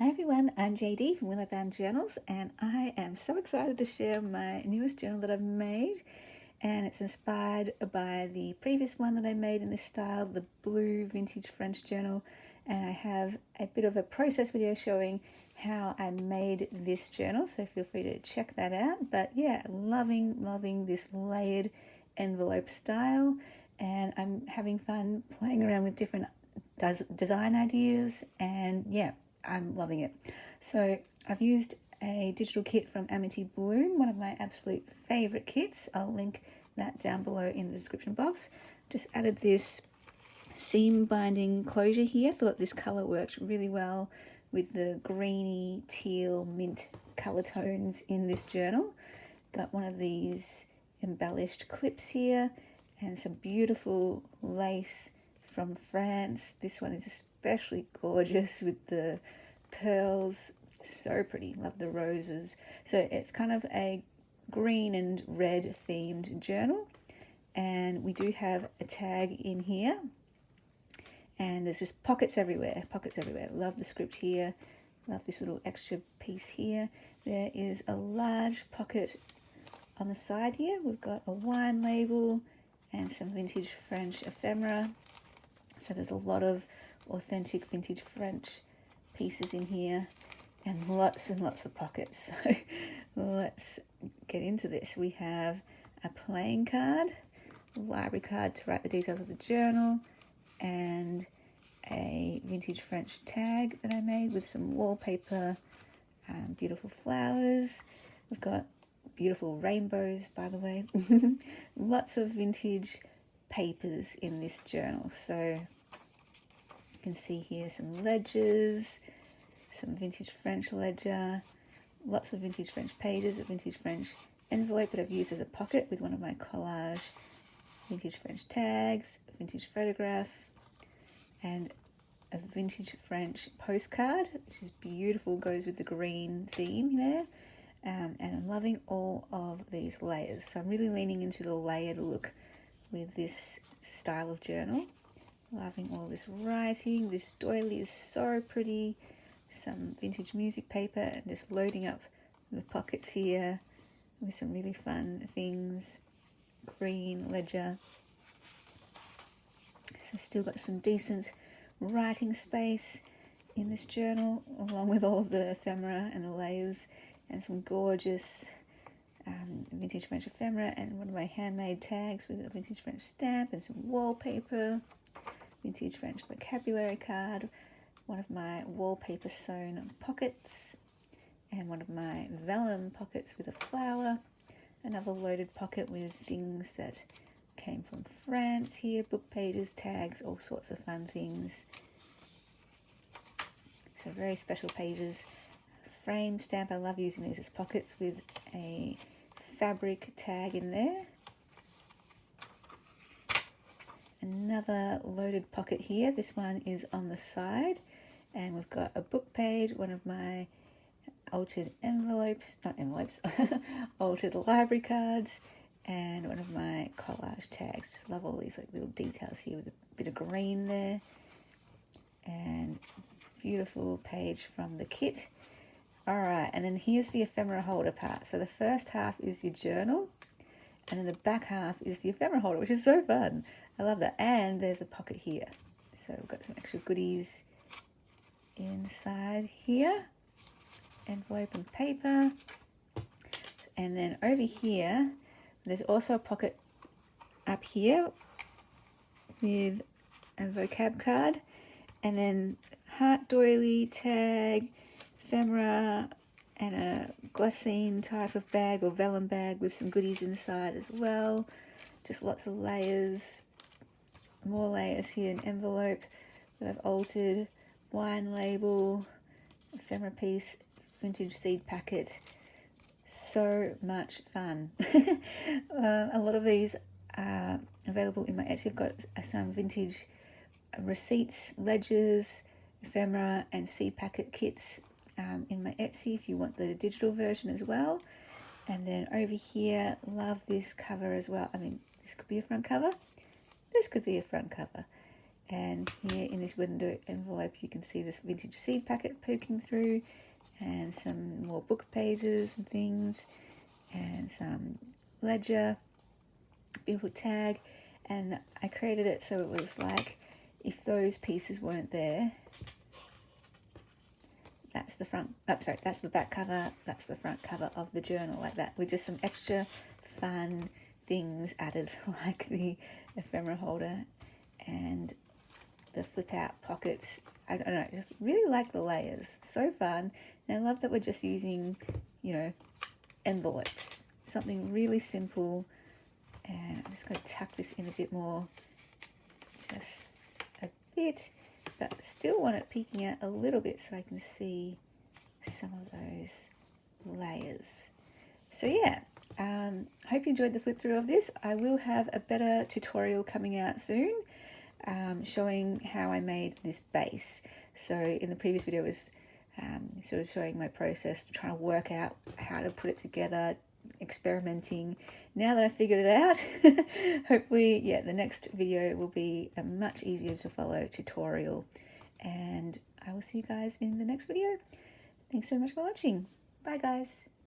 Hi everyone, I'm JD from Willowbound Journals, and I am so excited to share my newest journal that I've made. And it's inspired by the previous one that I made in this style, the blue vintage French journal. And I have a bit of a process video showing how I made this journal, so feel free to check that out. But yeah, loving this layered envelope style, and I'm having fun playing around with different design ideas, and yeah, I'm loving it. So I've used a digital kit from Amity Bloom, one of my absolute favorite kits. I'll link that down below in the description box. Just added this seam binding closure here. Thought this color works really well with the greeny, teal, mint color tones in this journal. Got one of these embellished clips here and some beautiful lace from France. This one is especially gorgeous with the pearls, so pretty. Love the roses. So it's kind of a green and red themed journal, and we do have a tag in here, and there's just pockets everywhere. Love the script here. Love this little extra piece here. There is a large pocket on the side here. We've got a wine label and some vintage French ephemera. So there's a lot of authentic vintage French pieces in here, and lots of pockets. So let's get into this. We have a playing card, a library card to write the details of the journal, and a vintage French tag that I made with some wallpaper, beautiful flowers. We've got beautiful rainbows, by the way. Lots of vintage papers in this journal. So you can see here some ledgers, some vintage French ledger, lots of vintage French pages, a vintage French envelope that I've used as a pocket with one of my collage vintage French tags, a vintage photograph, and a vintage French postcard, which is beautiful, goes with the green theme there. And I'm loving all of these layers. So I'm really leaning into the layered look with this style of journal. Loving all this writing. This doily is so pretty. Some vintage music paper, and just loading up the pockets here with some really fun things. Green ledger. So still got some decent writing space in this journal, along with all of the ephemera and the layers, and some gorgeous vintage French ephemera, and one of my handmade tags with a vintage French stamp and some wallpaper, vintage French vocabulary card, one of my wallpaper sewn pockets, and one of my vellum pockets with a flower, another loaded pocket with things that came from France here, book pages, tags, all sorts of fun things. So very special pages. Frame stamp, I love using these as pockets with a fabric tag in there. Another loaded pocket here. This one is on the side, and we've got a book page, one of my altered altered library cards, and one of my collage tags. Just love all these like little details here with a bit of green there, and beautiful page from the kit. All right, and then here's the ephemera holder part. So the first half is your journal, and then the back half is the ephemera holder, which is so fun. I love that. And there's a pocket here. So we've got some extra goodies inside here. Envelope and paper. And then over here, there's also a pocket up here with a vocab card. And then heart doily, tag, ephemera, and a glassine type of bag or vellum bag with some goodies inside as well. Just lots of layers. More layers here, an envelope that I've altered, wine label, ephemera piece, vintage seed packet. So much fun. A lot of these are available in my Etsy. I've got some vintage receipts, ledgers, ephemera, and seed packet kits in my Etsy if you want the digital version as well. And then over here, love this cover as well. I mean, this could be a front cover. This could be a front cover. And here in this window envelope you can see this vintage seed packet poking through, and some more book pages and things, and some ledger, beautiful tag. And I created it so it was like, if those pieces weren't there, that's the front, oh, sorry, that's the back cover, that's the front cover of the journal, like that, with just some extra fun things added, like the ephemera holder and the flip out pockets. I don't know, just really like the layers, so fun. And I love that we're just using, you know, envelopes, something really simple. And I'm just going to tuck this in a bit more, just a bit, but still want it peeking out a little bit so I can see some of those layers. So yeah, hope you enjoyed the flip through of this. I will have a better tutorial coming out soon, showing how I made this base. So in the previous video it was sort of showing my process, trying to work out how to put it together, experimenting. Now that I figured it out, hopefully, yeah, the next video will be a much easier to follow tutorial. And I will see you guys in the next video. Thanks so much for watching. Bye guys.